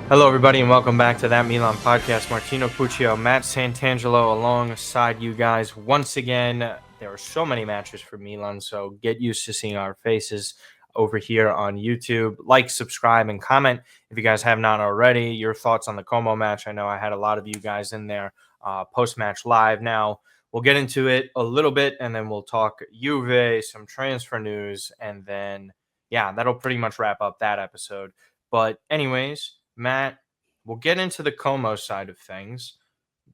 Hello, everybody, and welcome back to That Milan Podcast. Martino Puccio, Matt Santangelo alongside you guys once again. There are so many matches for Milan, so get used to seeing our faces over here on YouTube. Like, subscribe, and comment if you guys have not already. Your thoughts on the Como match. I know I had a lot of you guys in there post-match live. Now, we'll get into it a little bit, and then we'll talk Juve, some transfer news, and then, yeah, that'll pretty much wrap up that episode. But anyways, Matt, we'll get into the Como side of things.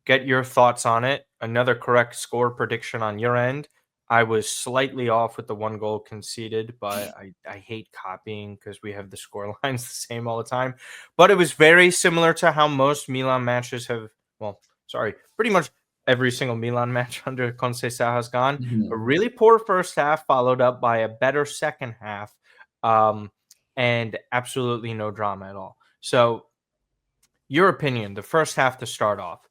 Get your thoughts on it. Another correct score prediction on your end. I was slightly off with the one goal conceded, but I hate copying because we have the score lines the same all the time. But it was very similar to how most Milan matches have, pretty much every single Milan match under Conceição has gone. A really poor first half followed up by a better second half, and absolutely no drama at all. So, your opinion, the first half to start off,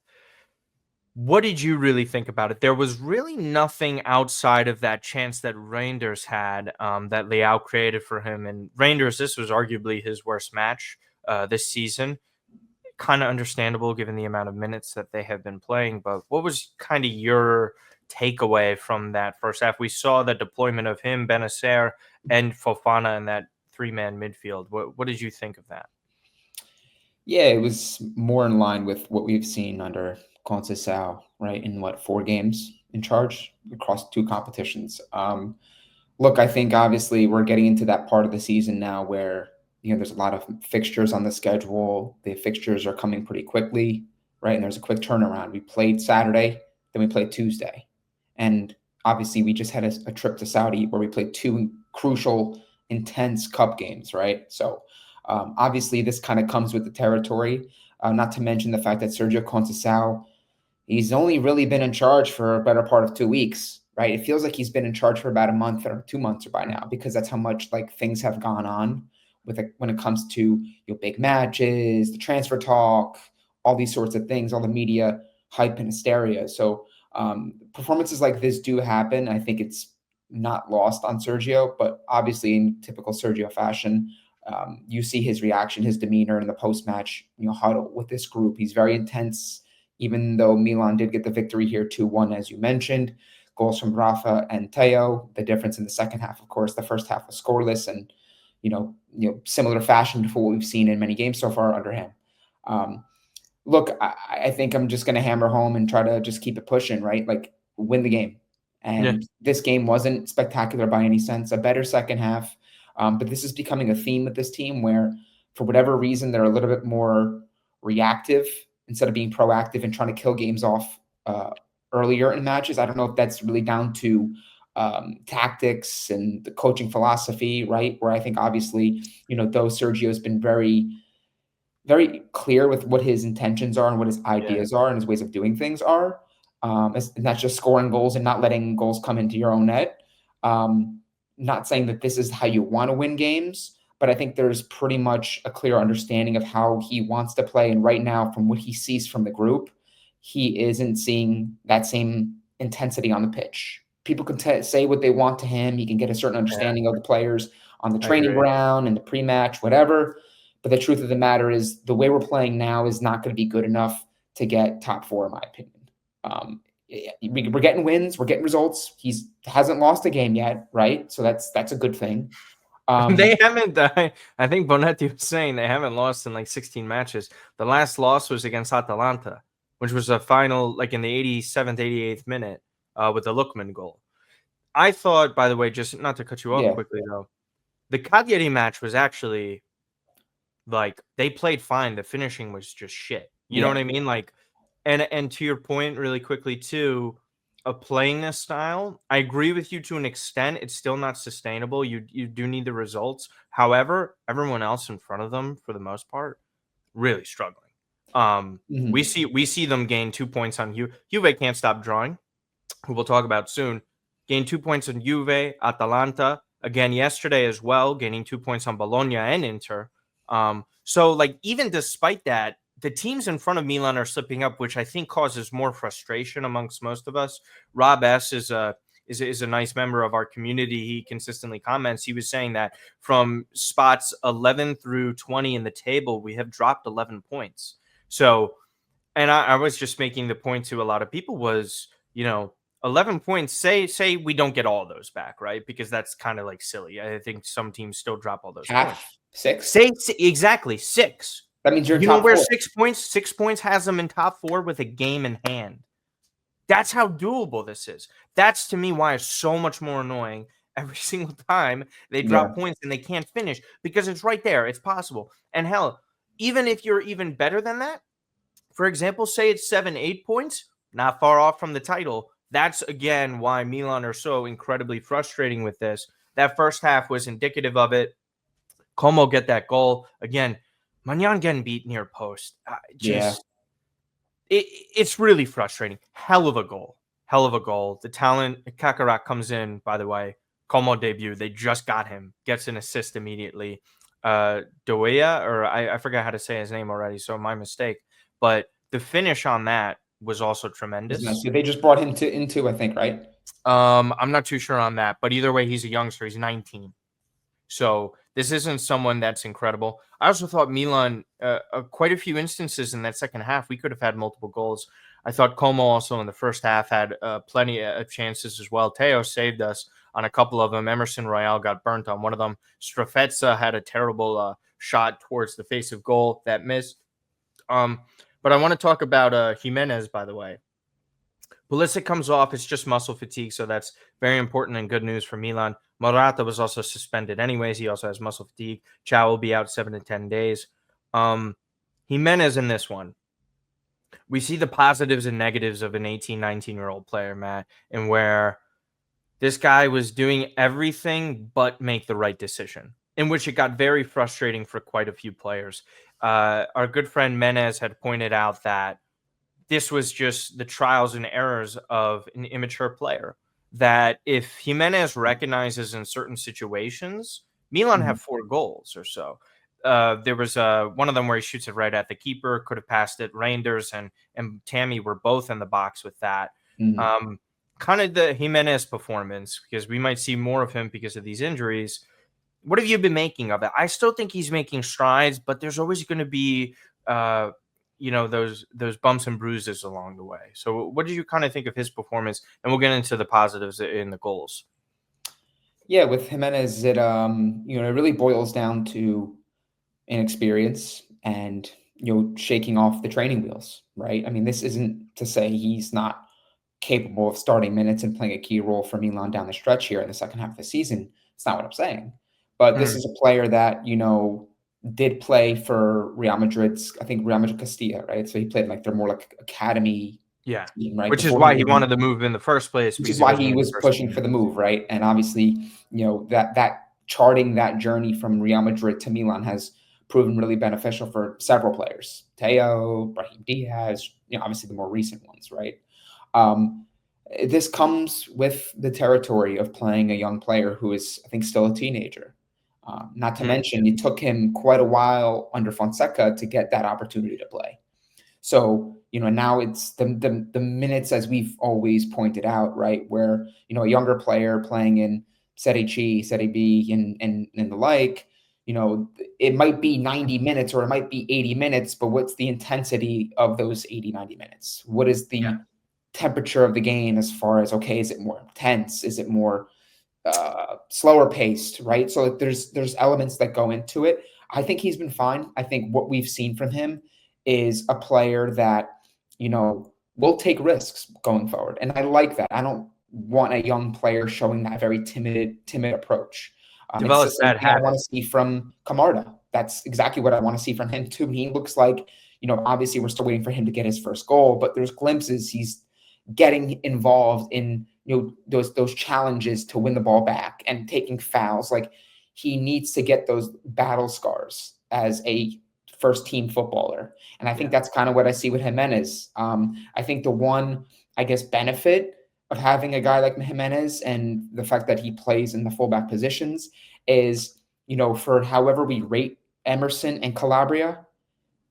what did you really think about it? There was really nothing outside of that chance that Reinders had that Leao created for him. And Reinders, this was arguably his worst match this season. Kind of understandable given the amount of minutes that they have been playing. But what was kind of your takeaway from that first half? We saw the deployment of him, Benacer, and Fofana in that three-man midfield. What did you think of that? Yeah, it was more in line with what we've seen under Conceição, right? In 4 games in charge across 2 competitions. Look, I think obviously we're getting into that part of the season now where there's a lot of fixtures on the schedule. The fixtures are coming pretty quickly, right? And there's a quick turnaround. We played Saturday, then we played Tuesday, and obviously we just had a trip to Saudi where we played 2 crucial, intense cup games, right? So. Obviously, this kind of comes with the territory, not to mention the fact that Sergio Conceição, he's only really been in charge for a better part of 2 weeks, right? It feels like he's been in charge for about a month or 2 months by now, because that's how much things have gone on when it comes to big matches, the transfer talk, all these sorts of things, all the media hype and hysteria. So performances like this do happen. I think it's not lost on Sergio, but obviously in typical Sergio fashion, you see his reaction, his demeanor in the post-match huddle with this group. He's very intense, even though Milan did get the victory here 2-1, as you mentioned. Goals from Rafa and Teo. The difference in the second half, of course, the first half was scoreless and, similar fashion to what we've seen in many games so far under him. Look, I think I'm just going to hammer home and try to just keep it pushing, right? Win the game. And This game wasn't spectacular by any sense. A better second half. But this is becoming a theme with this team where, for whatever reason, they're a little bit more reactive instead of being proactive and trying to kill games off earlier in matches. I don't know if that's really down to tactics and the coaching philosophy, right? Where I think obviously, though Sergio has been very, very clear with what his intentions are and what his ideas are and his ways of doing things are. And that's just scoring goals and not letting goals come into your own net. Not saying that this is how you want to win games, but I think there's pretty much a clear understanding of how he wants to play. And right now, from what he sees from the group, he isn't seeing that same intensity on the pitch. People can say what they want to him. He can get a certain understanding of the players on the training ground and the pre-match, whatever. But the truth of the matter is the way we're playing now is not going to be good enough to get top 4, in my opinion. We're getting wins, we're getting results. He hasn't lost a game yet, right? So that's a good thing. They haven't. I think Bonetti was saying they haven't lost in 16 matches. The last loss was against Atalanta, which was a final in the 87th, 88th minute with the Lookman goal. I thought, by the way, just not to cut you off quickly though, the Cagliari match was actually they played fine. The finishing was just shit. You know what I mean? And to your point, really quickly too, of playing this style, I agree with you to an extent. It's still not sustainable. You do need the results. However, everyone else in front of them, for the most part, really struggling. We see them gain 2 points on Juve can't stop drawing, who we'll talk about soon. Gain 2 points on Juve, Atalanta again yesterday as well, gaining 2 points on Bologna and Inter. So even despite that, the teams in front of Milan are slipping up, which I think causes more frustration amongst most of us. Rob S is is a nice member of our community. He consistently comments. He was saying that from spots 11 through 20 in the table, we have dropped 11 points. So, and I was just making the point to a lot of people was, 11 points. Say we don't get all those back, right? Because that's kind of like silly. I think some teams still drop all those points. Half, six. Say exactly 6. That means you're in You know top where four. 6 points? 6 points has them in top 4 with a game in hand. That's how doable this is. That's to me why it's so much more annoying every single time they drop points and they can't finish, because it's right there. It's possible. And hell, even if you're even better than that, for example, say it's 7, 8 points, not far off from the title. That's again why Milan are so incredibly frustrating with this. That first half was indicative of it. Como get that goal again. Magnan getting beat near post. It's really frustrating. Hell of a goal. The talent, Kakarot comes in, by the way. Como debut. They just got him. Gets an assist immediately. Doea, or I forgot how to say his name already, so my mistake. But the finish on that was also tremendous. Nice. They just brought him into, I think, right? I'm not too sure on that, but either way, he's a youngster. He's 19. So this isn't someone that's incredible. I also thought Milan, quite a few instances in that second half, we could have had multiple goals. I thought Como also in the first half had plenty of chances as well. Teo saved us on a couple of them. Emerson Royale got burnt on one of them. Strafezza had a terrible shot towards the face of goal that missed. But I want to talk about Jimenez, by the way. Pulisic comes off. It's just muscle fatigue, so that's very important and good news for Milan. Morata was also suspended anyways. He also has muscle fatigue. Chow will be out 7 to 10 days. Jimenez in this one. We see the positives and negatives of an 18, 19-year-old player, Matt, and where this guy was doing everything but make the right decision, in which it got very frustrating for quite a few players. Our good friend Menez had pointed out that this was just the trials and errors of an immature player. That if Jimenez recognizes in certain situations, Milan have 4 goals or so. There was one of them where he shoots it right at the keeper, could have passed it. Reinders and Tammy were both in the box with that. Kind of the Jimenez performance, because we might see more of him because of these injuries. What have you been making of it? I still think he's making strides, but there's always going to be those bumps and bruises along the way. So what did you kind of think of his performance? And we'll get into the positives in the goals. Yeah, with Jimenez, it really boils down to inexperience and shaking off the training wheels, right? I mean, this isn't to say he's not capable of starting minutes and playing a key role for Milan down the stretch here in the second half of the season. It's not what I'm saying. But this is a player that, did play for Real Madrid's, I think Real Madrid Castilla, right? So he played their more academy team, right? Which is why he wanted the move in the first place. Which is why he was pushing for the move, right? And obviously, that charting that journey from Real Madrid to Milan has proven really beneficial for several players. Teo, Brahim Diaz, obviously the more recent ones, right? This comes with the territory of playing a young player who is, I think, still a teenager. Not to mention, it took him quite a while under Fonseca to get that opportunity to play. So, now it's the minutes, as we've always pointed out, right, where, a younger player playing in Serie C, Serie B, and the like, it might be 90 minutes or it might be 80 minutes, but what's the intensity of those 80, 90 minutes? What is the temperature of the game as far as, okay, is it more intense? Is it more slower paced, right? So there's elements that go into it. I think he's been fine. I think what we've seen from him is a player that, will take risks going forward. And I like that. I don't want a young player showing that very timid approach. Develops that habit. I want to see from Camarda. That's exactly what I want to see from him too. He looks like, obviously we're still waiting for him to get his first goal, but there's glimpses he's getting involved in those challenges to win the ball back and taking fouls. Like, he needs to get those battle scars as a first team footballer. And I think that's kind of what I see with Jimenez. I think the one, benefit of having a guy like Jimenez and the fact that he plays in the fullback positions is, for however we rate Emerson and Calabria,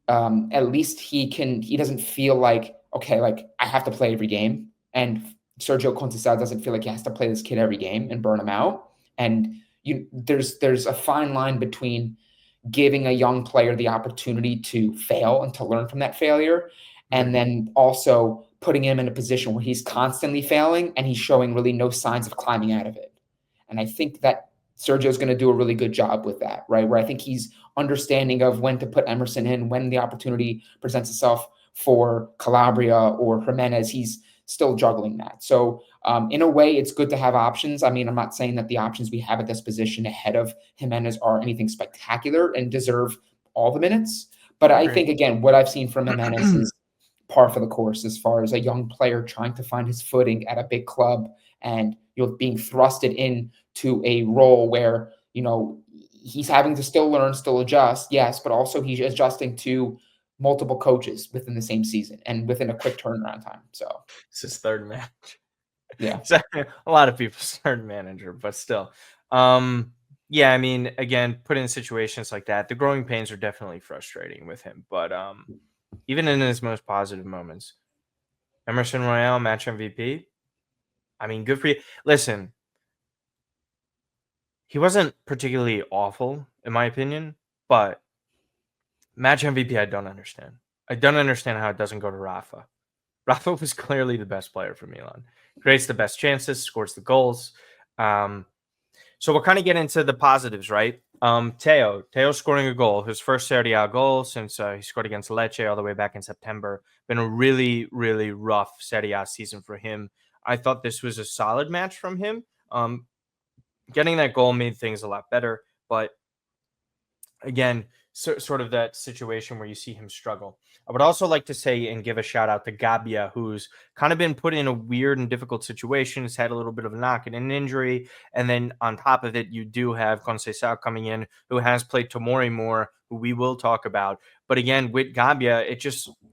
at least he doesn't feel like, okay, I have to play every game. And Sergio Conceição doesn't feel like he has to play this kid every game and burn him out. And there's a fine line between giving a young player the opportunity to fail and to learn from that failure, and then also putting him in a position where he's constantly failing and he's showing really no signs of climbing out of it. And I think that Sergio's going to do a really good job with that, right? Where I think he's understanding of when to put Emerson in, when the opportunity presents itself for Calabria or Jimenez. He's still juggling that. So in a way, it's good to have options. I mean, I'm not saying that the options we have at this position ahead of Jimenez are anything spectacular and deserve all the minutes. But I think, again, what I've seen from Jimenez is par for the course as far as a young player trying to find his footing at a big club and being thrusted into a role where he's having to still learn, still adjust, yes, but also he's adjusting to multiple coaches within the same season and within a quick turnaround time. So it's his third match. Yeah. So, a lot of people's third manager, but still. Yeah, I mean, again, put in situations like that, the growing pains are definitely frustrating with him. But even in his most positive moments, Emerson Royale, match MVP. I mean, good for you. Listen, he wasn't particularly awful, in my opinion, but match MVP, I don't understand. I don't understand how it doesn't go to Rafa. Rafa was clearly the best player for Milan. Creates the best chances, scores the goals. So we'll kind of get into the positives, right? Teo scoring a goal, his first Serie A goal since he scored against Lecce all the way back in September. Been a really, really rough Serie A season for him. I thought this was a solid match from him. Getting that goal made things a lot better, but again, sort of that situation where you see him struggle. I would also like to say and give a shout out to Gabbia, who's kind of been put in a weird and difficult situation. He's had a little bit of a knock and an injury. And then on top of it, you do have Conceição coming in, who has played Tomori more, who we will talk about. But again, with Gabbia,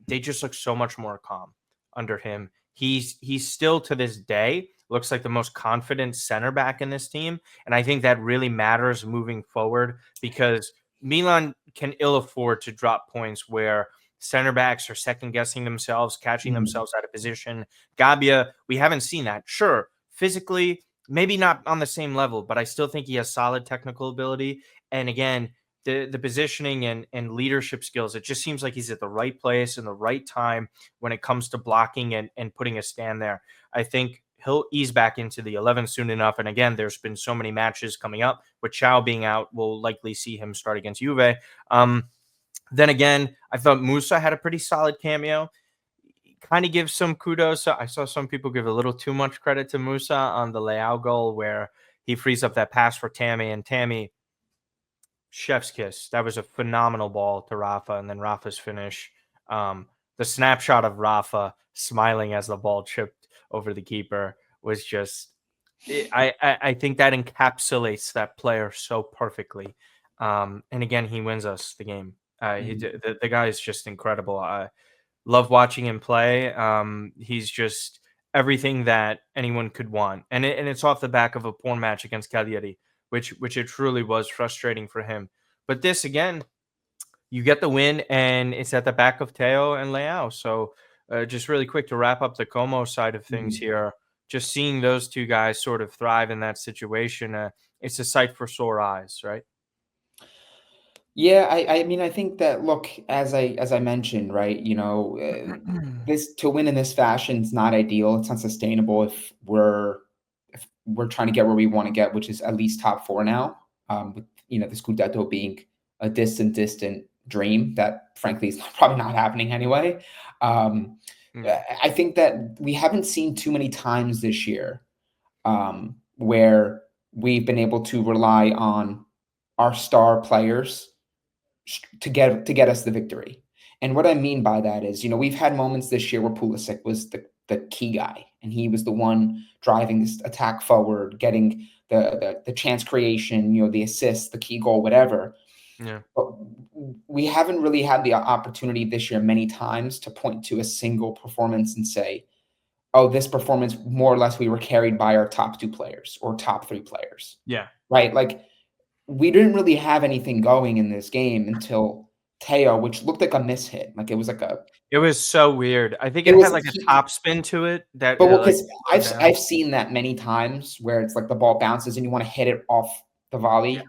they just look so much more calm under him. He's still to this day looks like the most confident center back in this team. And I think that really matters moving forward because Milan can ill afford to drop points where center backs are second guessing themselves, catching themselves out of position. Gabbia, we haven't seen that. Sure, physically, maybe not on the same level, but I still think he has solid technical ability. And again, the positioning and leadership skills, it just seems like he's at the right place in the right time when it comes to blocking and putting a stand there. I think he'll ease back into the 11 soon enough. And again, there's been so many matches coming up with Chow being out. We'll likely see him start against Juve. Then again, I thought Musa had a pretty solid cameo. Kind of give some kudos. I saw some people give a little too much credit to Musa on the Leao goal where he frees up that pass for Tammy, and Tammy, chef's kiss. That was a phenomenal ball to Rafa, and then Rafa's finish. The snapshot of Rafa smiling as the ball chipped over the keeper was just I think that encapsulates that player so perfectly. And again, he wins us the game. The guy is just incredible. I love watching him play. He's just everything that anyone could want, and it's off the back of a poor match against Cagliari, which it truly was frustrating for him. But this again, you get the win, and it's at the back of Teo and Leao. So just really quick to wrap up the Como side of things here. Just seeing those two guys sort of thrive in that situation, it's a sight for sore eyes, right? Yeah, I mean, I think that look, as I mentioned, right, this to win in this fashion is not ideal. It's not sustainable if we're trying to get where we want to get, which is at least top four now. With the Scudetto being a distant dream that frankly is probably not happening anyway. I think that we haven't seen too many times this year where we've been able to rely on our star players to get us the victory. And what I mean by that is, we've had moments this year where Pulisic was the key guy, and he was the one driving this attack forward, getting the chance creation, the assist, the key goal, whatever. Yeah. But we haven't really had the opportunity this year many times to point to a single performance and say, oh, this performance, more or less, we were carried by our top two players or top three players. Yeah. Right? Like, we didn't really have anything going in this game until Teo, which looked like a mishit. Like it was like a. It was so weird. I think It it had was like a he, top spin to it that but like because slowed down. I've seen that many times where it's like the ball bounces and you want to hit it off the Yeah. volley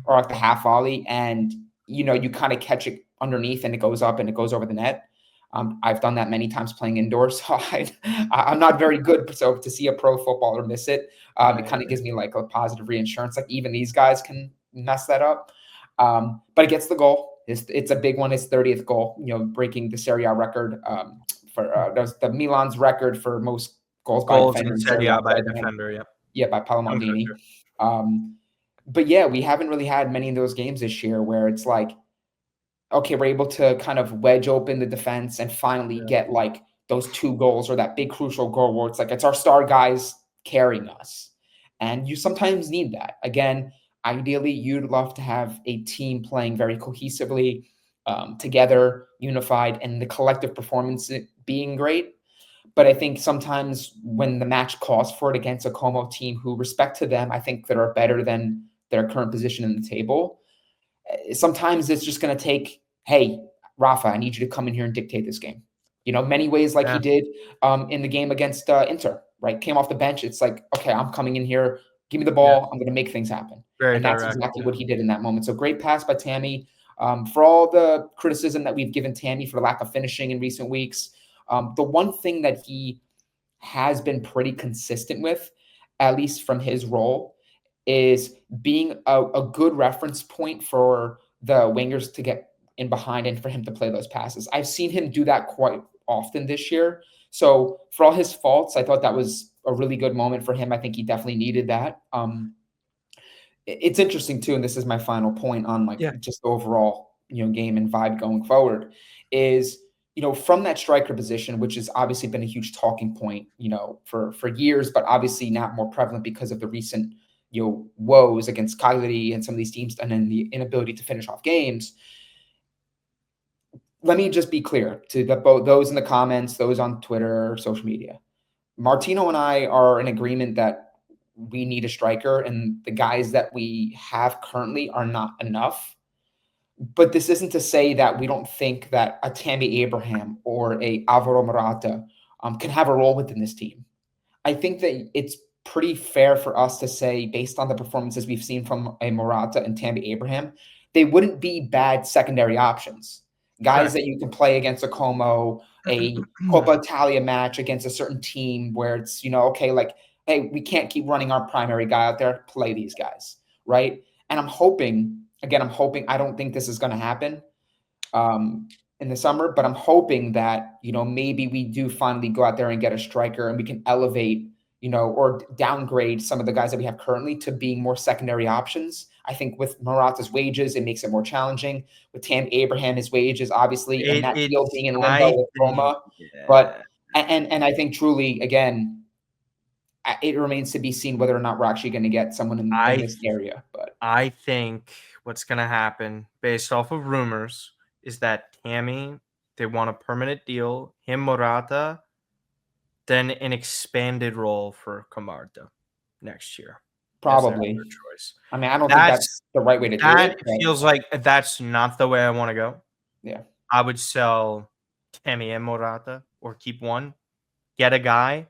or like the half volley, and you kind of catch it underneath and it goes up and it goes over the net. I've done that many times playing indoors, so I'm not very good. So to see a pro footballer miss it, it kind of gives me like a positive reinsurance. Like even these guys can mess that up, but it gets the goal. It's a big one. His 30th goal, breaking the Serie A record. For the Milan's record for most goals by a Goals defender in in Serie Serie A, A by a defender, yeah. yeah, by Paolo I'm so Maldini. sure. But yeah, we haven't really had many of those games this year where it's like, okay, we're able to kind of wedge open the defense and finally Yeah. get like those 2 goals or that big crucial goal where it's like it's our star guys carrying us. And you sometimes need that. Again, ideally, you'd love to have a team playing very cohesively, together, unified, and the collective performance being great. But I think sometimes when the match calls for it against a Como team who, respect to them, I think that are better than their current position in the table, sometimes it's just going to take, hey, Rafa, I need you to come in here and dictate this game. Many ways like he Yeah. did in the game against Inter, right? Came off the bench. It's like, okay, I'm coming in here. Give me the Yeah. ball. I'm going to make things happen. Very And that's direct. exactly Yeah. what he did in that moment. So great pass by Tammy. For all the criticism that we've given Tammy for the lack of finishing in recent weeks, the one thing that he has been pretty consistent with, at least from his role, is being a good reference point for the wingers to get in behind and for him to play those passes. I've seen him do that quite often this year. So for all his faults, I thought that was a really good moment for him. I think he definitely needed that. It's interesting too, and this is my final point on like Yeah. just the overall game and vibe going forward, is from that striker position, which has obviously been a huge talking point for years, but obviously not more prevalent because of the recent woes against Cagliari and some of these teams, and then the inability to finish off games. Let me just be clear to both those in the comments, those on Twitter, social media. Martino and I are in agreement that we need a striker, and the guys that we have currently are not enough. But this isn't to say that we don't think that a Tammy Abraham or a Alvaro Morata can have a role within this team. I think that it's pretty fair for us to say, based on the performances we've seen from a Morata and Tammy Abraham, they wouldn't be bad secondary options. Guys Correct. that you can play against a Como, a Coppa Italia match against a certain team where it's, okay, like, hey, we can't keep running our primary guy out there, play these guys, right? And I'm hoping, I don't think this is going to happen in the summer, but I'm hoping that, maybe we do finally go out there and get a striker and we can elevate, or downgrade some of the guys that we have currently to being more secondary options. I think with Morata's wages, it makes it more challenging. With Tam Abraham, his wages, obviously, and that deal being in limbo I with think, Roma. yeah. But, and I think truly, again, it remains to be seen whether or not we're actually going to get someone in this area. But I think what's going to happen based off of rumors is that Tammy, they want a permanent deal, him, Morata, then an expanded role for Camarda next year as their probably, third choice. I mean, I don't think that's the right way to do That it. But feels like that's not the way I want to go. yeah. I would sell Tammy and Morata or keep one, get a guy.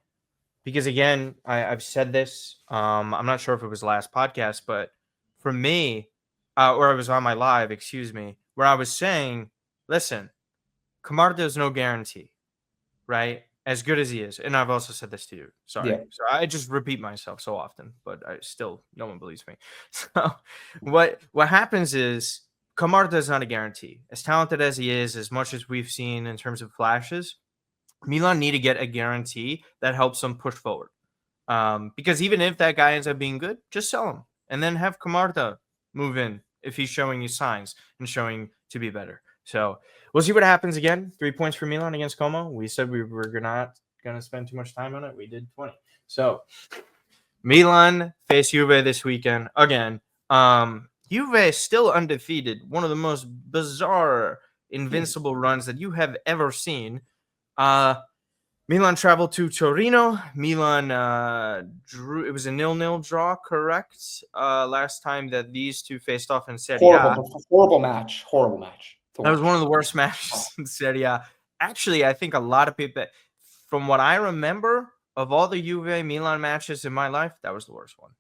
Because again, I've said this. I'm not sure if it was last podcast, but for me, or it was on my live, excuse me, where I was saying, listen, Camarda is no guarantee, right? As good as he is, and I've also said this to you. Sorry, Yeah. so I just repeat myself so often, but I still no one believes me. So what happens is Camarda is not a guarantee. As talented as he is, as much as we've seen in terms of flashes, Milan need to get a guarantee that helps them push forward. Because even if that guy ends up being good, just sell him and then have Camarda move in if he's showing you signs and showing to be better. So we'll see what happens again. 3 points for Milan against Como. We said we were not going to spend too much time on it. We did 20. So Milan face Juve this weekend again. Juve is still undefeated. One of the most bizarre, invincible runs that you have ever seen. Milan traveled to Torino. Milan drew. It was a 0-0 draw, correct? Last time that these two faced off in Serie A. Horrible match. Horrible match. to That was one of watch. the worst matches in Serie A. Actually, I think a lot of people, from what I remember of all the Juve Milan matches in my life, that was the worst one.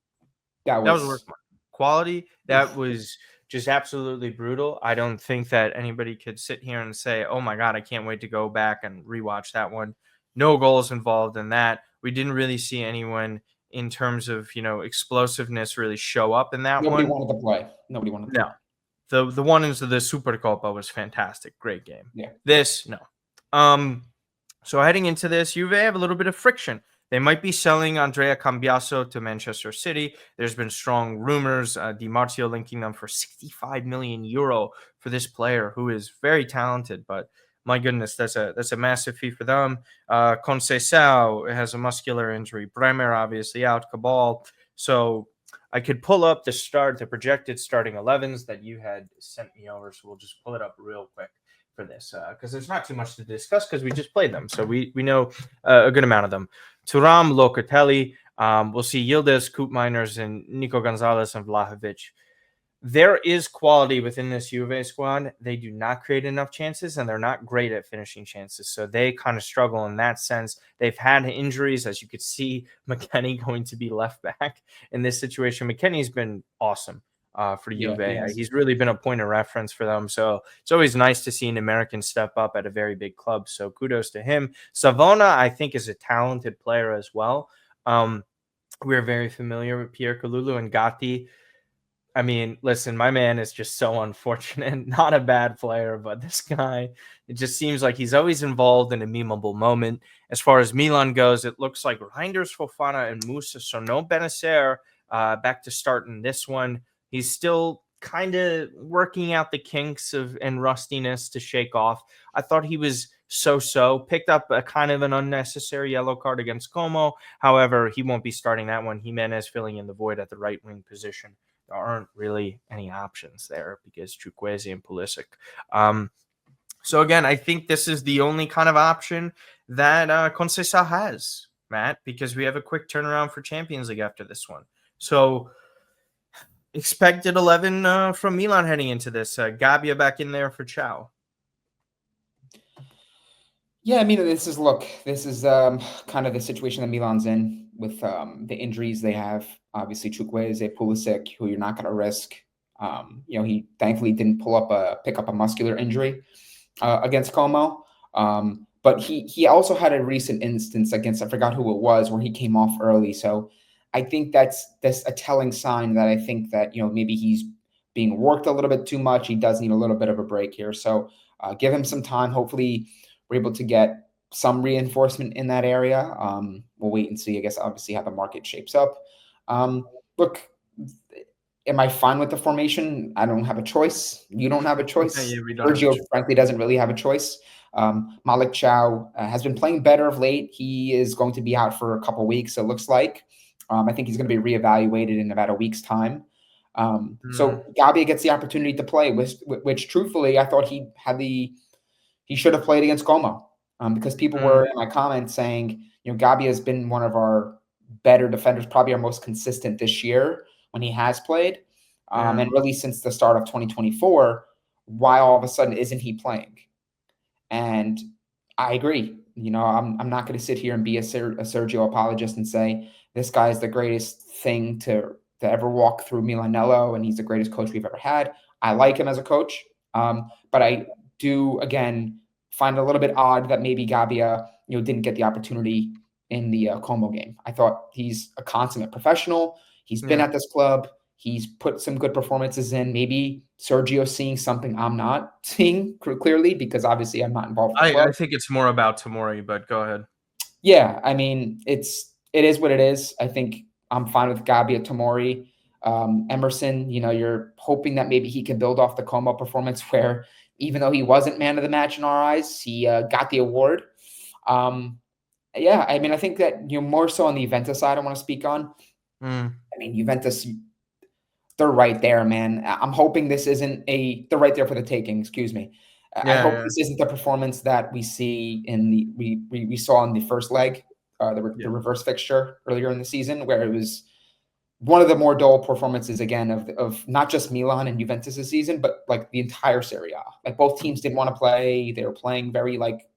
That That was the worst was one. Quality, that oof. was just absolutely brutal. I don't think that anybody could sit here and say, "Oh my god, I can't wait to go back and rewatch that one." No goals involved in that. We didn't really see anyone in terms of, explosiveness really show up in that Nobody one. wanted to play. Nobody wanted to No. play. The one into the Supercopa was fantastic. Great game. Yeah. This, no. Um, so heading into this, Juve have a little bit of friction. They might be selling Andrea Cambiaso to Manchester City. There's been strong rumors, Di Marzio linking them for 65 million euro for this player who is very talented, but my goodness, that's a massive fee for them. Conceição has a muscular injury. Bremer obviously out. Cabal. So I could pull up the projected starting 11s that you had sent me over. So we'll just pull it up real quick for this because there's not too much to discuss because we just played them. So we know a good amount of them. Thuram, Locatelli. We'll see Yildiz, Koop Miners, and Nico Gonzalez and Vlahovic. There is quality within this Juve squad. They do not create enough chances, and they're not great at finishing chances. So they kind of struggle in that sense. They've had injuries, as you could see. McKennie going to be left back in this situation. McKennie's been awesome for Yeah, Juve. he has. He's really been a point of reference for them. So it's always nice to see an American step up at a very big club. So kudos to him. Savona, I think, is a talented player as well. We're very familiar with Pierre Kalulu and Gatti. I mean, listen, my man is just so unfortunate. Not a bad player, but this guy, it just seems like he's always involved in a memeable moment. As far as Milan goes, it looks like Reinders, Fofana, and Musa. So no Benacer back to start in this one. He's still kind of working out the kinks and rustiness to shake off. I thought he was so. Picked up a kind of an unnecessary yellow card against Como. However, he won't be starting that one. Jimenez filling in the void at the right wing position. There aren't really any options there because Chukwueze and Pulisic. So again, I think this is the only kind of option that Conceição has, Matt, because we have a quick turnaround for Champions League after this one. So expected 11 from Milan heading into this. Gabbia back in there for Chow. Yeah, I mean, this is kind of the situation that Milan's in with the injuries they have. Obviously, Chukwueze, Pulisic, who you're not going to risk. He thankfully didn't pick up a muscular injury against Como. But he also had a recent instance against, I forgot who it was, where he came off early. So I think that's a telling sign that I think that, maybe he's being worked a little bit too much. He does need a little bit of a break here. So give him some time. Hopefully we're able to get some reinforcement in that area. We'll wait and see, I guess, obviously how the market shapes up. Look, am I fine with the formation? I don't have a choice. You don't have a choice. Yeah, we don't have a Sergio, choice. frankly, doesn't really have a choice. Malik Chow has been playing better of late. He is going to be out for a couple weeks, it looks like. I think he's going to be reevaluated in about a week's time. So Gabbia gets the opportunity to play, which truthfully, I thought he should have played against Como, because people were in my comments saying, Gabbia has been one of our better defenders, probably our most consistent this year when he has played. And really since the start of 2024, why all of a sudden isn't he playing? And I agree. I'm not going to sit here and be a Sergio apologist and say this guy is the greatest thing to ever walk through Milanello, and he's the greatest coach we've ever had. I like him as a coach, but I do again find it a little bit odd that maybe Gabbia didn't get the opportunity in the Como game. I thought he's a consummate professional. He's been at this club. He's put some good performances in. Maybe Sergio's seeing something I'm not seeing clearly because obviously I'm not involved with the club. I think it's more about Tomori, but go ahead. Yeah, I mean, it is what it is. I think I'm fine with Gabbia, Tomori. Emerson, you're hoping that maybe he can build off the Como performance where even though he wasn't man of the match in our eyes, he got the award. Yeah, I mean, I think that more so on the Juventus side I want to speak on. I mean, Juventus, they're right there, man. I'm hoping this isn't they're right there for the taking, excuse me. I hope this isn't the performance that we see we saw in the first leg, the reverse fixture earlier in the season, where it was one of the more dull performances again of not just Milan and Juventus this season, but like the entire Serie A. Like both teams didn't want to play. They were playing very like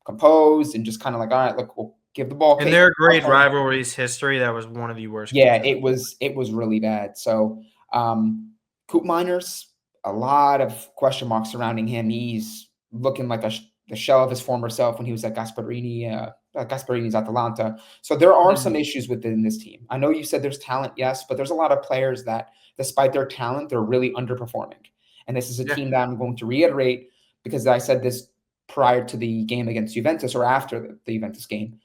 composed and just kind of like, all right, look, we'll give the ball. In their great rivalries history, that was one of the worst Yeah, games. it was really bad. So Coop Miners, a lot of question marks surrounding him. He's looking like the shell of his former self when he was at Gasparini's Atalanta. So there are some issues within this team. I know you said there's talent, yes, but there's a lot of players that, despite their talent, they're really underperforming. And this is a team that I'm going to reiterate because I said this prior to the game against Juventus or after the Juventus game,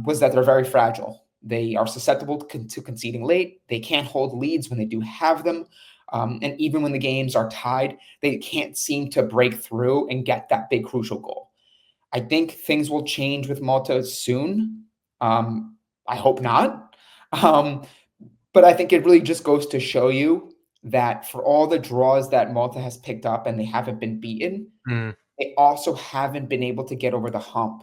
was that they're very fragile. They are susceptible to conceding late. They can't hold leads when they do have them. And even when the games are tied, they can't seem to break through and get that big crucial goal. I think things will change with Malta soon. I hope not. But I think it really just goes to show you that for all the draws that Malta has picked up and they haven't been beaten, they also haven't been able to get over the hump.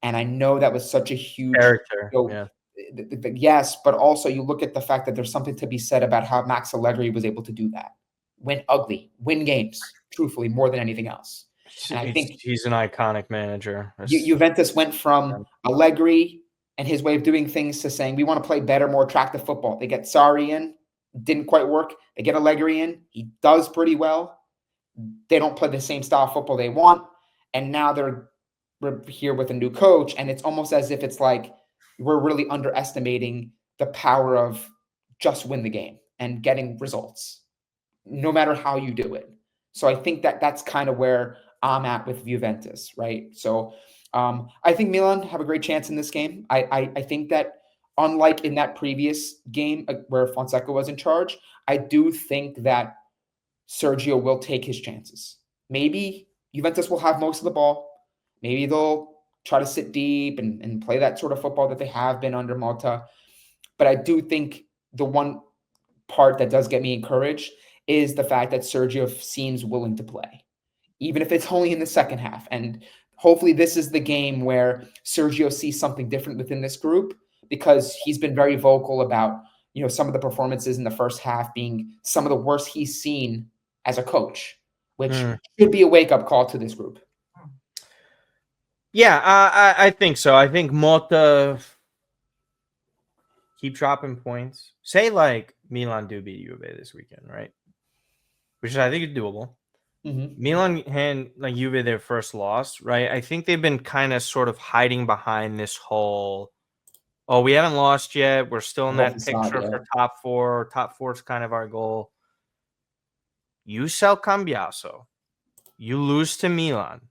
And I know that was such a huge Character, you know, yes, but also you look at the fact that there's something to be said about how Max Allegri was able to do that. Win ugly, win games, truthfully, more than anything else. And I think he's an iconic manager. Juventus went from Allegri and his way of doing things to saying, we want to play better, more attractive football. They get Sarri in, didn't quite work. They get Allegri in, he does pretty well. They don't play the same style of football they want. And now we're here with a new coach. And it's almost as if it's like we're really underestimating the power of just win the game and getting results, no matter how you do it. So I think that that's kind of where I'm at with Juventus, right? So I think Milan have a great chance in this game. I think that unlike in that previous game where Fonseca was in charge, I do think that Sergio will take his chances. Maybe Juventus will have most of the ball. Maybe they'll try to sit deep and play that sort of football that they have been under Malta. But I do think the one part that does get me encouraged is the fact that Sergio seems willing to play, even if it's only in the second half. And hopefully this is the game where Sergio sees something different within this group, because he's been very vocal about, you know, some of the performances in the first half being some of the worst he's seen as a coach, which should be a wake-up call to this group. Yeah, I think so. I think Malta keep dropping points. Say like Milan do beat Juve this weekend, right? Which I think is doable. Milan hand like Juve their first loss, right? I think they've been kind of sort of hiding behind this whole, oh, we haven't lost yet. We're still in that picture for top four. Top four is kind of our goal. You sell Cambiaso. You lose to Milan.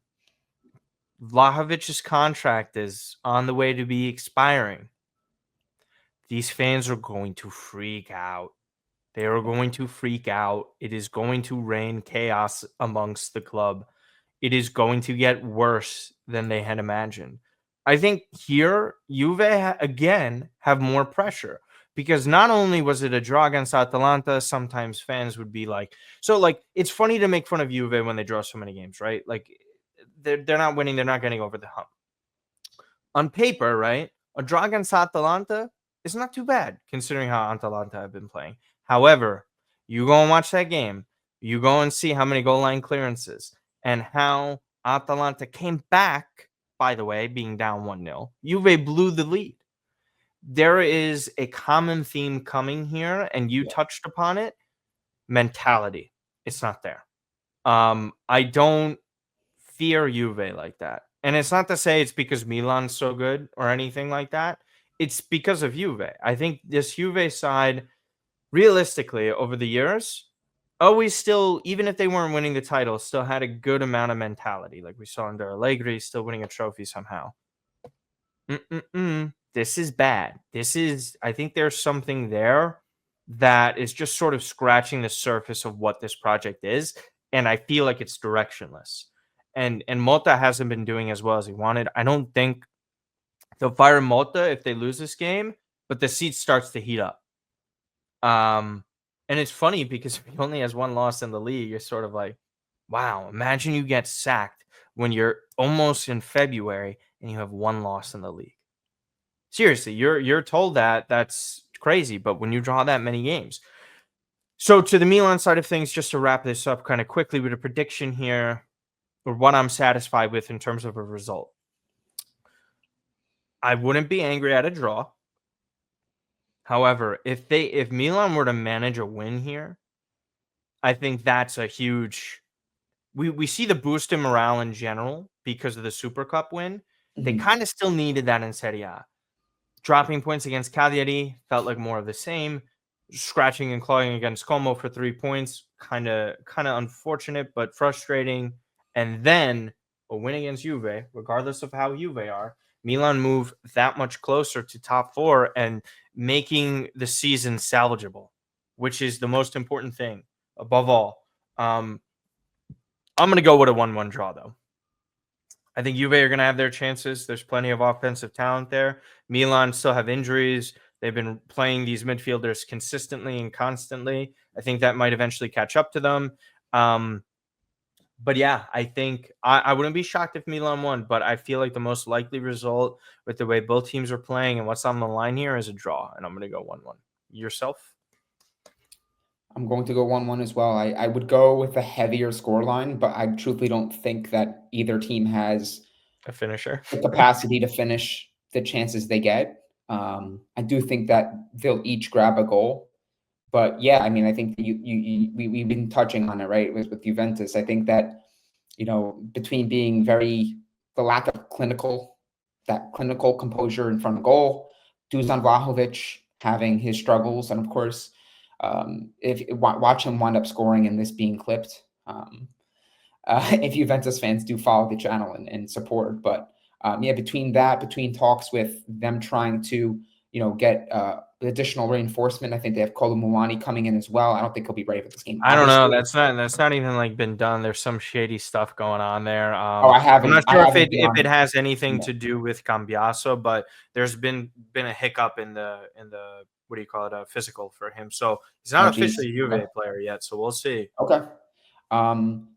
Vlahovic's contract is on the way to be expiring. These fans are going to freak out. They are going to freak out. It is going to rain chaos amongst the club. It is going to get worse than they had imagined. I think here, Juve, again, have more pressure. Because not only was it a draw against Atalanta, sometimes fans would be like, so like, it's funny to make fun of Juve when they draw so many games, right? Like, they're not winning. They're not getting over the hump. On paper, right? A draw against Atalanta is not too bad considering how Atalanta have been playing. However, you go and watch that game. You go and see how many goal line clearances and how Atalanta came back, by the way, being down 1-0. Juve blew the lead. There is a common theme coming here, and you touched upon it. Mentality. It's not there. I don't fear Juve like that. And it's not to say it's because Milan's so good or anything like that. It's because of Juve. I think this Juve side, realistically, over the years, always still, even if they weren't winning the title, still had a good amount of mentality. Like we saw under Allegri, still winning a trophy somehow. This is bad. I think there's something there that is just sort of scratching the surface of what this project is. And I feel like it's directionless. And Mota hasn't been doing as well as he wanted. I don't think they'll fire Mota if they lose this game, but the seat starts to heat up. And it's funny because if he only has one loss in the league, you're sort of like, wow, imagine you get sacked when you're almost in February and you have one loss in the league. Seriously, you're told that's crazy. But when you draw that many games. So to the Milan side of things, just to wrap this up kind of quickly with a prediction here, or what I'm satisfied with in terms of a result. I wouldn't be angry at a draw. However, if Milan were to manage a win here, I think that's a huge. We see the boost in morale in general because of the Super Cup win. They kind of still needed that in Serie A. Dropping points against Cagliari felt like more of the same. Scratching and clawing against Como for 3 points, kind of unfortunate, but frustrating. And then a win against Juve, regardless of how Juve are, Milan move that much closer to top 4 and making the season salvageable, which is the most important thing above all. I'm going to go with a 1-1 draw, though. I think Juve are going to have their chances. There's plenty of offensive talent there. Milan still have injuries. They've been playing these midfielders consistently and constantly. I think that might eventually catch up to them. But yeah, I think I wouldn't be shocked if Milan won, but I feel like the most likely result with the way both teams are playing and what's on the line here is a draw, and I'm going to go 1-1. Yourself? I'm going to go 1-1 as well. I would go with a heavier scoreline, but I truthfully don't think that either team has a finisher, the capacity to finish the chances they get. I do think that they'll each grab a goal. But yeah, I mean, I think that we've been touching on it, right? With Juventus. I think that, between being the lack of clinical composure in front of goal, Dusan Vlahovic having his struggles, and of course, if watch him wind up scoring and this being clipped, if Juventus fans do follow the channel and support. But between talks with them trying to, get additional reinforcement, I think they have Kolo Muani coming in as well. I don't think he'll be ready for this game. I don't know. That's not even like been done. There's some shady stuff going on there. I haven't. I'm not sure if it has anything to do with Cambiaso, but there's been a hiccup in the what do you call it, physical for him. So he's not officially a Juve player yet. So we'll see. Okay.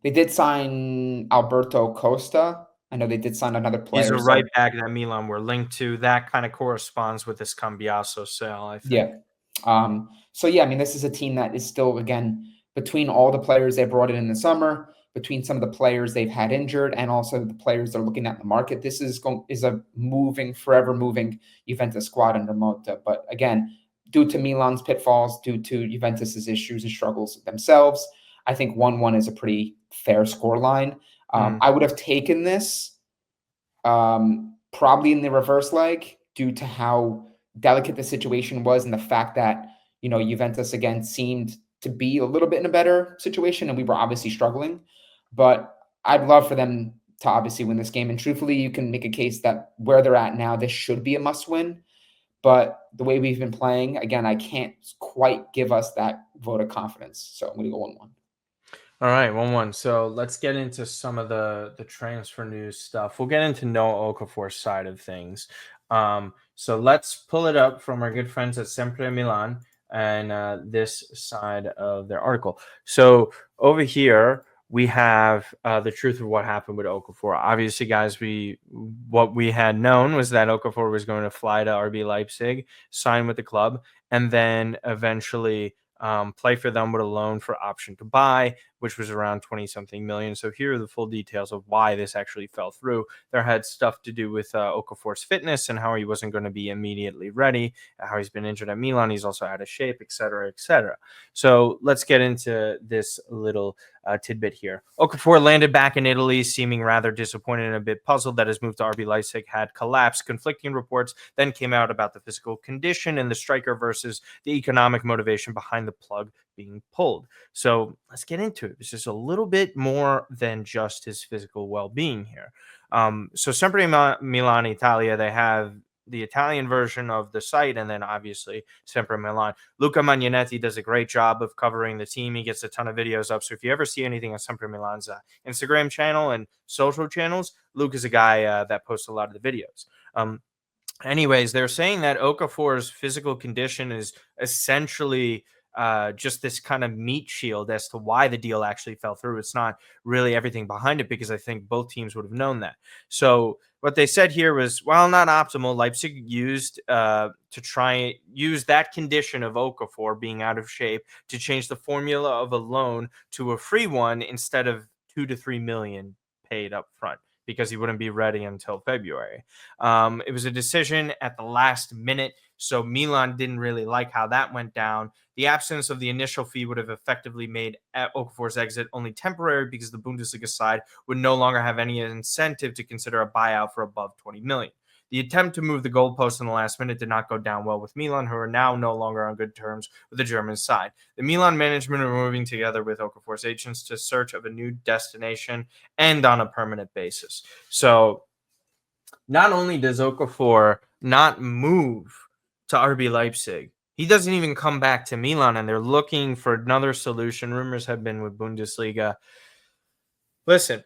They did sign Alberto Costa. I know they did sign another player. He's a right back that Milan were linked to. That kind of corresponds with this Cambiaso sale, I think. Yeah. So yeah, I mean, this is a team that is still, again, between all the players they brought in the summer, between some of the players they've had injured, and also the players they're looking at in the market. This is a forever moving Juventus squad under Motta. But again, due to Milan's pitfalls, due to Juventus's issues and struggles themselves, I think 1-1 is a pretty fair scoreline. I would have taken this probably in the reverse leg due to how delicate the situation was and the fact that, Juventus again seemed to be a little bit in a better situation, and we were obviously struggling. But I'd love for them to obviously win this game. And truthfully, you can make a case that where they're at now, this should be a must-win. But the way we've been playing, again, I can't quite give us that vote of confidence. So I'm going to go 1-1. All right, 1-1. So let's get into some of the transfer news stuff. We'll get into Noah Okafor's side of things. So let's pull it up from our good friends at Sempre Milan and this side of their article. So over here, we have the truth of what happened with Okafor. Obviously, guys, what we had known was that Okafor was going to fly to RB Leipzig, sign with the club, and then eventually play for them with a loan for option to buy, which was around 20-something million. So here are the full details of why this actually fell through. There had stuff to do with Okafor's fitness and how he wasn't going to be immediately ready, how he's been injured at Milan. He's also out of shape, etc., etc. So let's get into this little tidbit here. Okafor landed back in Italy, seeming rather disappointed and a bit puzzled that his move to RB Leipzig had collapsed. Conflicting reports then came out about the physical condition and the striker versus the economic motivation behind the plug being pulled. So let's get into it. This is a little bit more than just his physical well-being here. So Sempre Milan Italia, they have the Italian version of the site, and then obviously Sempre Milan. Luca Magnanetti does a great job of covering the team. He gets a ton of videos up. So if you ever see anything on Sempre Milan's Instagram channel and social channels, Luke is a guy that posts a lot of the videos. Anyways, they're saying that Okafor's physical condition is essentially just this kind of meat shield as to why the deal actually fell through. It's not really everything behind it, because I think both teams would have known that. So what they said here was, while not optimal, Leipzig used to try use that condition of Okafor being out of shape to change the formula of a loan to a free one instead of 2 to 3 million paid up front, because he wouldn't be ready until February. It was a decision at the last minute, so Milan didn't really like how that went down. The absence of the initial fee would have effectively made Okafor's exit only temporary, because the Bundesliga side would no longer have any incentive to consider a buyout for above 20 million. The attempt to move the goalpost in the last minute did not go down well with Milan, who are now no longer on good terms with the German side. The Milan management are moving together with Okafor's agents to search of a new destination and on a permanent basis. So not only does Okafor not move to RB Leipzig, he doesn't even come back to Milan, and they're looking for another solution. Rumors have been with Bundesliga. Listen,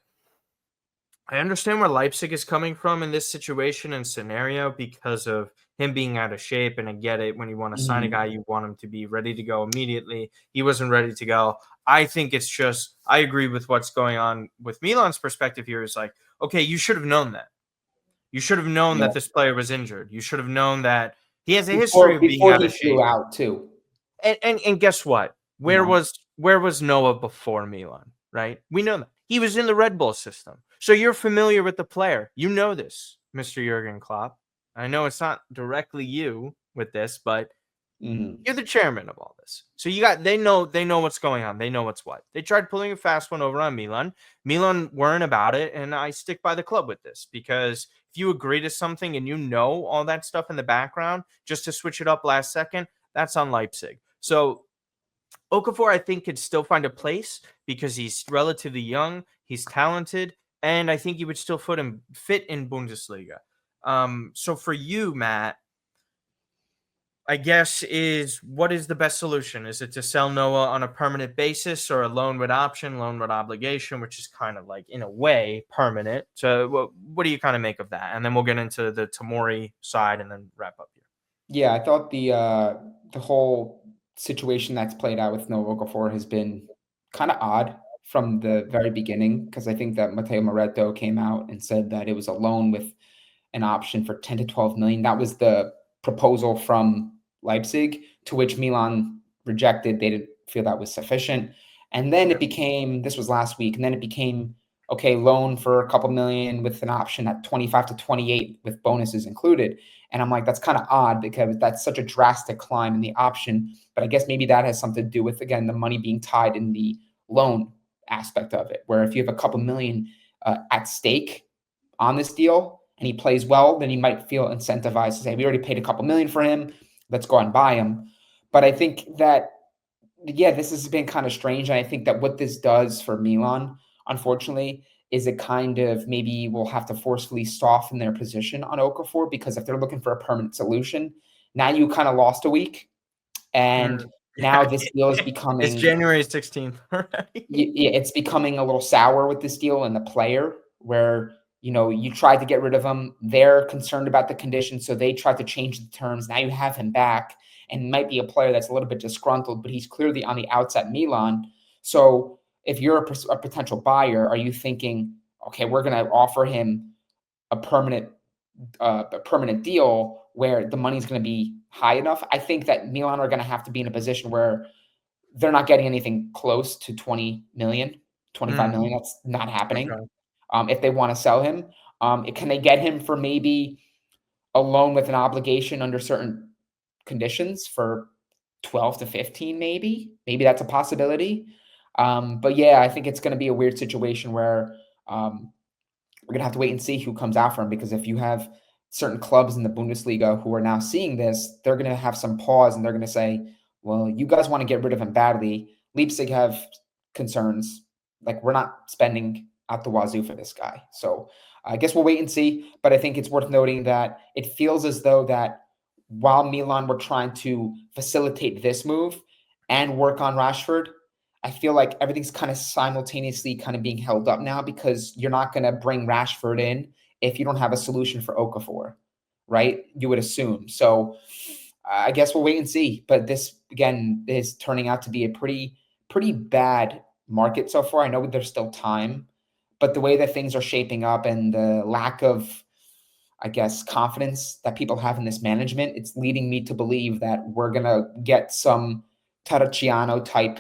I understand where Leipzig is coming from in this situation and scenario, because of him being out of shape. And I get it. When you want to sign a guy, you want him to be ready to go immediately. He wasn't ready to go. I think it's just, I agree with what's going on with Milan's perspective here. Is like, okay, you should have known that. You should have known that this player was injured. You should have known that he has a history of being out he of shape. flew out too. And guess what? Where was Noah before Milan? Right? We know that he was in the Red Bull system. So you're familiar with the player. You know this, Mr. Jurgen Klopp. I know it's not directly you with this, but you're the chairman of all this. So they know what's going on. They know what's what. They tried pulling a fast one over on Milan. Milan weren't about it, and I stick by the club with this, because if you agree to something and you know all that stuff in the background, just to switch it up last second, that's on Leipzig. So Okafor, I think, could still find a place, because he's relatively young, he's talented, and I think he would still fit in Bundesliga. So for you, Matt, I guess what is the best solution? Is it to sell Noah on a permanent basis, or a loan with option, loan with obligation, which is kind of like, in a way, permanent? So what do you kind of make of that? And then we'll get into the Tomori side and then wrap up here. Yeah, I thought the whole situation that's played out with Noah Okafor has been kind of odd from the very beginning, because I think that Matteo Moretto came out and said that it was a loan with an option for 10 to 12 million. That was the proposal from Leipzig, to which Milan rejected. They didn't feel that was sufficient. And then this was last week, and then it became, okay, loan for a couple million with an option at 25 to 28 with bonuses included. And I'm like, that's kind of odd, because that's such a drastic climb in the option. But I guess maybe that has something to do with, again, the money being tied in the loan aspect of it, where if you have a couple million at stake on this deal and he plays well, then you might feel incentivized to say, we already paid a couple million for him, let's go and buy him. But I think that, yeah, this has been kind of strange. And I think that what this does for Milan, unfortunately, is it kind of maybe will have to forcefully soften their position on Okafor, because if they're looking for a permanent solution, now you kind of lost a week. And now this deal is becoming... It's January 16th already. It's becoming a little sour with this deal and the player, where, you tried to get rid of him. They're concerned about the conditions, so they tried to change the terms. Now you have him back, and he might be a player that's a little bit disgruntled, but he's clearly on the outs at Milan. So if you're a potential buyer, are you thinking, okay, we're going to offer him a permanent deal where the money's going to be high enough? I think that Milan are going to have to be in a position where they're not getting anything close to 20 million, 25 million. That's not happening. Okay. If they want to sell him, can they get him for maybe a loan with an obligation under certain conditions for 12 to 15, maybe that's a possibility. But yeah, I think it's going to be a weird situation where we're going to have to wait and see who comes out for him, because if you have certain clubs in the Bundesliga who are now seeing this, they're going to have some pause, and they're going to say, well, you guys want to get rid of him badly. Leipzig have concerns. Like, we're not spending out the wazoo for this guy. So I guess we'll wait and see. But I think it's worth noting that it feels as though that while Milan were trying to facilitate this move and work on Rashford, I feel like everything's kind of simultaneously kind of being held up now, because you're not going to bring Rashford in if you don't have a solution for Okafor, right? You would assume. So I guess we'll wait and see. But this, again, is turning out to be a pretty bad market so far. I know there's still time, but the way that things are shaping up and the lack of, I guess, confidence that people have in this management, it's leading me to believe that we're going to get some Terracciano type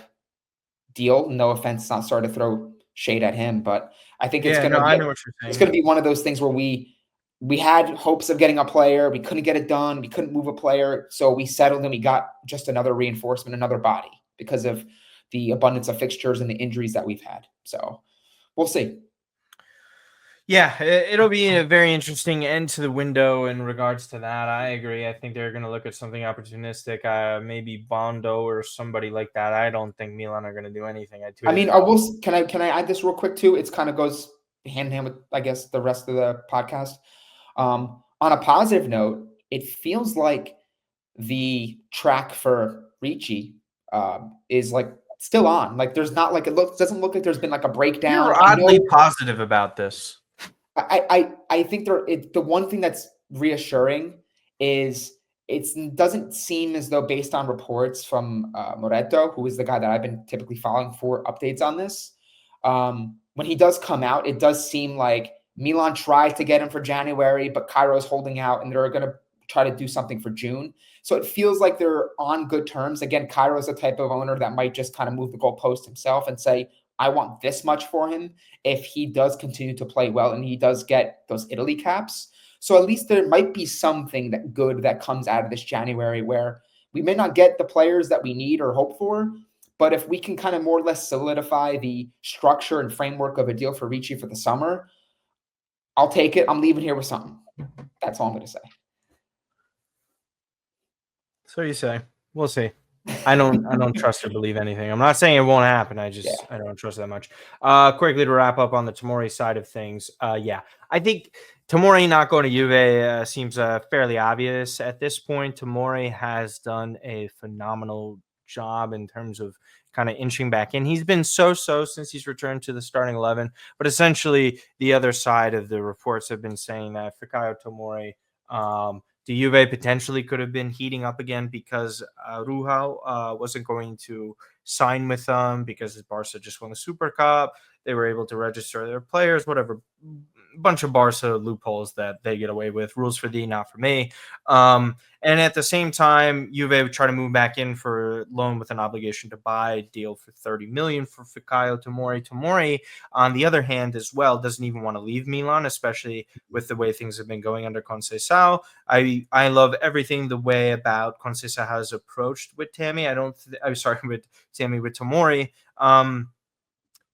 deal. No offense, not sorry to throw shade at him, but I think it's Yeah, going no, to I be know what you're it's saying. going to be one of those things where we had hopes of getting a player, we couldn't get it done, we couldn't move a player, so we settled and we got just another reinforcement, another body because of the abundance of fixtures and the injuries that we've had. So we'll see. Yeah, it'll be a very interesting end to the window in regards to that. I agree. I think they're going to look at something opportunistic, maybe Bondo or somebody like that. I don't think Milan are going to do anything. I I tweeted mean, about. can I add this real quick too? It's kind of goes hand in hand with, I guess, the rest of the podcast. On a positive note, it feels like the track for Ricci is like still on. Like there's not like doesn't look like there's been like a breakdown. You're I oddly know positive about this. I think the one thing that's reassuring is it doesn't seem as though, based on reports from Moretto, who is the guy that I've been typically following for updates on this, when he does come out, it does seem like Milan tried to get him for January, but Cairo's holding out, and they're going to try to do something for June. So it feels like they're on good terms. Again, Cairo's the type of owner that might just kind of move the goalpost himself and say, I want this much for him if he does continue to play well and he does get those Italy caps. So at least there might be something that good that comes out of this January, where we may not get the players that we need or hope for, but if we can kind of more or less solidify the structure and framework of a deal for Ricci for the summer, I'll take it. I'm leaving here with something. That's all I'm going to say. So you say. We'll see. I don't trust or believe anything. I'm not saying it won't happen. I don't trust that much. Quickly to wrap up on the Tomori side of things. Yeah, I think Tomori not going to Juve seems fairly obvious at this point. Tomori has done a phenomenal job in terms of kind of inching back in. He's been so since he's returned to the starting 11, but essentially the other side of the reports have been saying that Fikayo Tomori, the Juve potentially could have been heating up again because Ruhal wasn't going to sign with them because Barca just won the Super Cup. They were able to register their players, whatever. Bunch of Barca loopholes that they get away with. Rules for thee, not for me. And at the same time, Juve would try to move back in for loan with an obligation to buy, deal for 30 million for Fikayo Tomori. Tomori, on the other hand, as well, doesn't even want to leave Milan, especially with the way things have been going under Conceição. I love everything the way about Conceição has approached with Tammy. I'm sorry, with Tammy, with Tomori.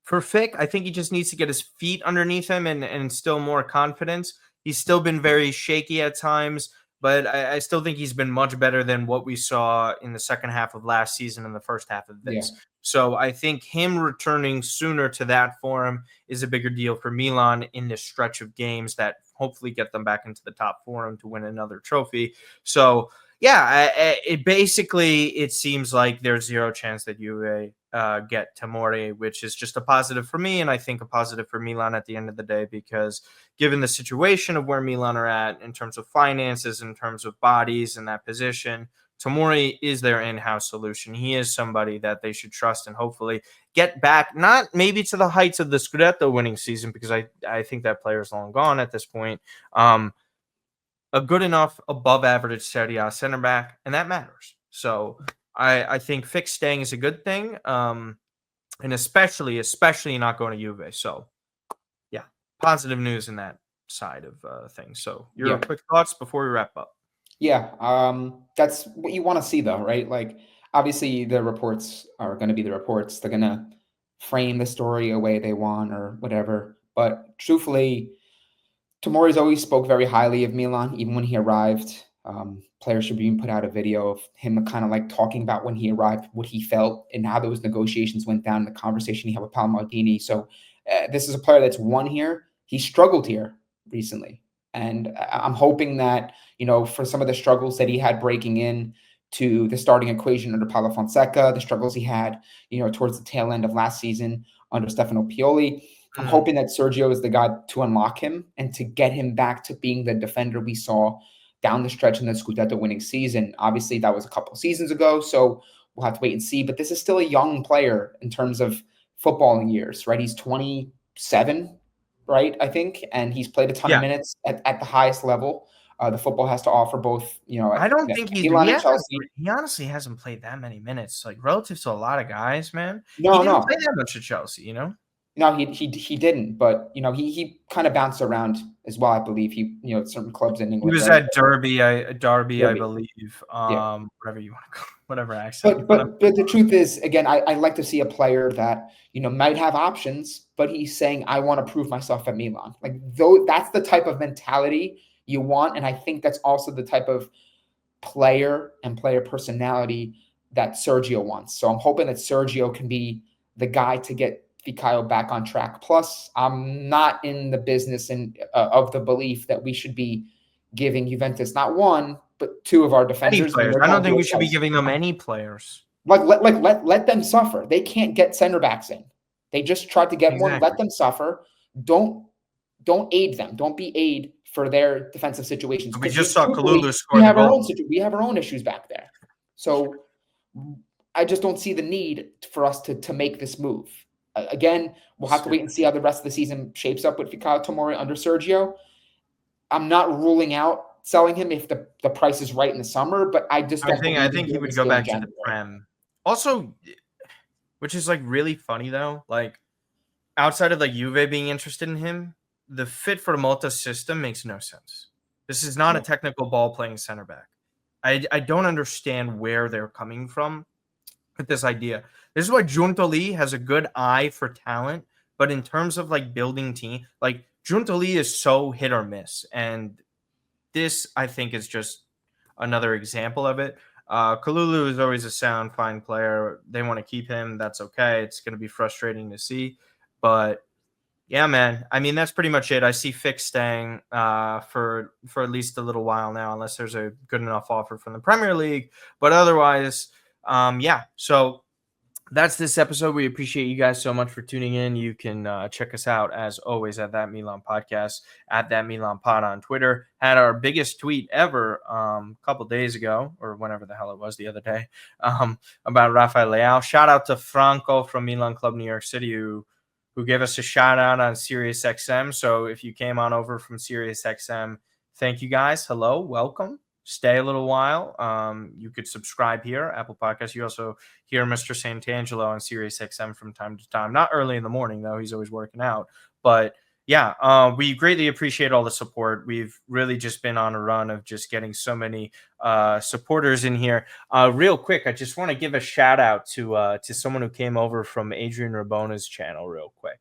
For Fick, I think he just needs to get his feet underneath him and instill more confidence. He's still been very shaky at times, but I still think he's been much better than what we saw in the second half of last season and the first half of this. Yeah. So I think him returning sooner to that form is a bigger deal for Milan in this stretch of games that hopefully get them back into the top forum to win another trophy. So yeah, it seems like there's zero chance that Juve get Tomori, which is just a positive for me, and I think a positive for Milan at the end of the day, because given the situation of where Milan are at in terms of finances, in terms of bodies in that position, Tomori is their in-house solution. He is somebody that they should trust and hopefully get back, not maybe to the heights of the Scudetto winning season, because I think that player is long gone at this point. A good enough above average Serie A center back, and that matters. So I think Fick staying is a good thing, and especially not going to Juve. So yeah, positive news in that side of things. So your quick thoughts before we wrap up. Yeah, that's what you want to see, though, right? Like, obviously, the reports are going to be the reports. They're going to frame the story a way they want or whatever. But truthfully, Tomori's always spoke very highly of Milan, even when he arrived. Players should be put out a video of him kind of like talking about when he arrived, what he felt, and how those negotiations went down, the conversation he had with Paolo Maldini. So this is a player that's won here. He struggled here recently. And I'm hoping that, for some of the struggles that he had breaking in to the starting equation under Paulo Fonseca, the struggles he had, towards the tail end of last season under Stefano Pioli, I'm hoping that Sergio is the guy to unlock him and to get him back to being the defender we saw down the stretch in the Scudetto winning season. Obviously, that was a couple seasons ago, so we'll have to wait and see. But this is still a young player in terms of footballing years, right? He's 27, right, I think, and he's played a ton of minutes at the highest level. The football has to offer both, I don't think Milan and Chelsea. He honestly hasn't played that many minutes, like relative to a lot of guys, man. No, he didn't play that much at Chelsea, No, he didn't, but he kind of bounced around as well. I believe he certain clubs in England. He was at Derby, I believe. Whatever you want to call, whatever accent. But the truth is, again, I like to see a player that might have options, but he's saying, I want to prove myself at Milan. Like that's the type of mentality you want, and I think that's also the type of player and player personality that Sergio wants. So I'm hoping that Sergio can be the guy to get Fikayo back on track. Plus, I'm not in the business of the belief that we should be giving Juventus not one, but two of our defenders. I don't think we should be giving them any players. Let them suffer. They can't get center backs in. They just tried to get one. Let them suffer. Don't aid them. Don't be aid for their defensive situations. We just saw Kalulu score. We have our own issues back there. So I just don't see the need for us to make this move. Again, we'll have to wait and see how the rest of the season shapes up with Fikayo Tomori under Sergio. I'm not ruling out selling him if the price is right in the summer, but I just don't I think he would go back to the Prem. Also, which is like really funny though, like outside of like Juve being interested in him, the fit for Motta's system makes no sense. This is not a technical ball playing center back. I don't understand where they're coming from with this idea. This is why Giuntoli has a good eye for talent, but in terms of like building team, like Giuntoli is so hit or miss, and this I think is just another example of it. Kalulu is always a sound, fine player. They want to keep him. That's okay. It's going to be frustrating to see, but yeah, man. I mean, that's pretty much it. I see Fix staying for at least a little while now, unless there's a good enough offer from the Premier League. But otherwise, yeah. So that's this episode. We appreciate you guys so much for tuning in. You can check us out, as always, at That Milan Podcast, at That Milan Pod on Twitter. Had our biggest tweet ever a couple days ago, or whenever the hell it was the other day, about Rafael Leao. Shout out to Franco from Milan Club New York City, who gave us a shout out on SiriusXM. So if you came on over from SiriusXM, thank you guys. Hello, welcome. Stay a little while. You could subscribe here, Apple Podcasts. You also hear Mr. Santangelo on SiriusXM from time to time. Not early in the morning, though. He's always working out. But yeah, we greatly appreciate all the support. We've really just been on a run of just getting so many supporters in here. Real quick, I just want to give a shout out to someone who came over from Adrian Rabona's channel real quick.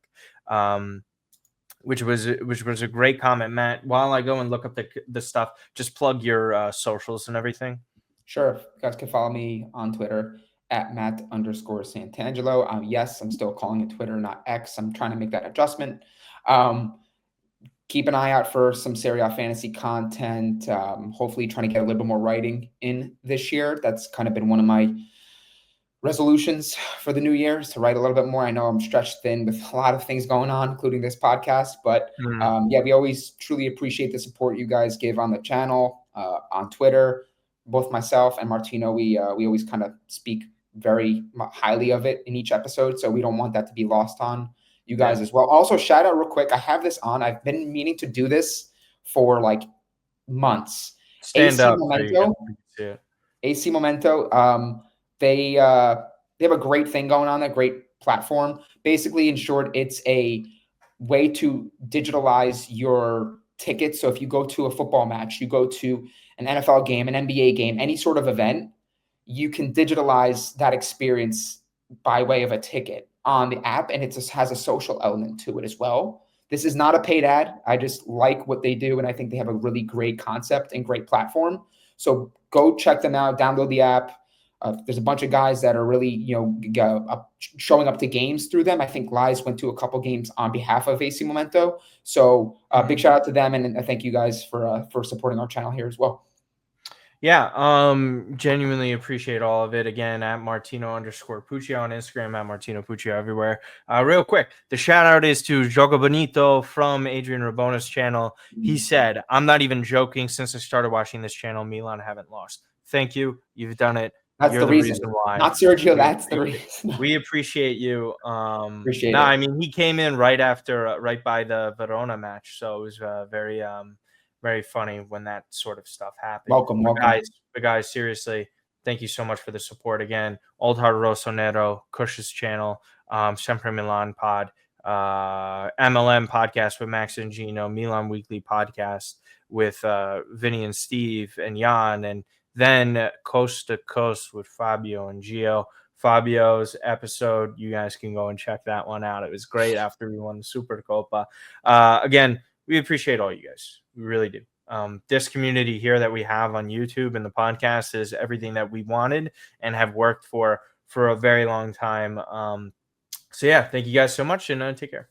Which was a great comment, Matt. While I go and look up the stuff, just plug your socials and everything. Sure. You guys can follow me on Twitter at Matt_Santangelo. Yes, I'm still calling it Twitter, not X. I'm trying to make that adjustment. Keep an eye out for some Serie A fantasy content. Hopefully trying to get a little bit more writing in this year. That's kind of been one of my resolutions for the new year, is to write a little bit more. I know I'm stretched thin with a lot of things going on, including this podcast, but yeah, we always truly appreciate the support you guys give on the channel, on Twitter. Both myself and Martino, we always kind of speak very highly of it in each episode, so we don't want that to be lost on you guys as well. Also, shout out real quick, I have this on. I've been meaning to do this for like months. Stand up. AC Momento. They have a great thing going on, a great platform. Basically, in short, it's a way to digitalize your tickets. So if you go to a football match, you go to an NFL game, an NBA game, any sort of event, you can digitalize that experience by way of a ticket on the app, and it just has a social element to it as well. This is not a paid ad. I just like what they do, and I think they have a really great concept and great platform. So go check them out, download the app. There's a bunch of guys that are really, showing up to games through them. I think Lies went to a couple games on behalf of AC Momento. So big shout out to them, and thank you guys for supporting our channel here as well. Yeah, genuinely appreciate all of it. Again, at Martino_Puccio on Instagram, at Martino Puccio everywhere. Real quick, the shout out is to Jogo Bonito from Adrian Rabona's channel. He said, "I'm not even joking. Since I started watching this channel, Milan haven't lost. Thank you. You've done it. That's You're the the reason. reason why. Not Sergio, We that's the appreciate, reason. we appreciate you." Appreciate No, I it. mean he came in right after, right by the Verona match, so it was very funny when that sort of stuff happened. Welcome, welcome. But guys, seriously, thank you so much for the support again. Old Heart Rosso Nero, Cush's channel, Sempre Milan Pod, MLM podcast with Max and Gino, Milan Weekly podcast with Vinny and Steve and Jan, and then Coast to Coast with Fabio and Gio. Fabio's episode, you guys can go and check that one out. It was great after we won the Supercopa. Again, we appreciate all you guys. We really do. This community here that we have on YouTube and the podcast is everything that we wanted and have worked for a very long time. So yeah, thank you guys so much, and take care.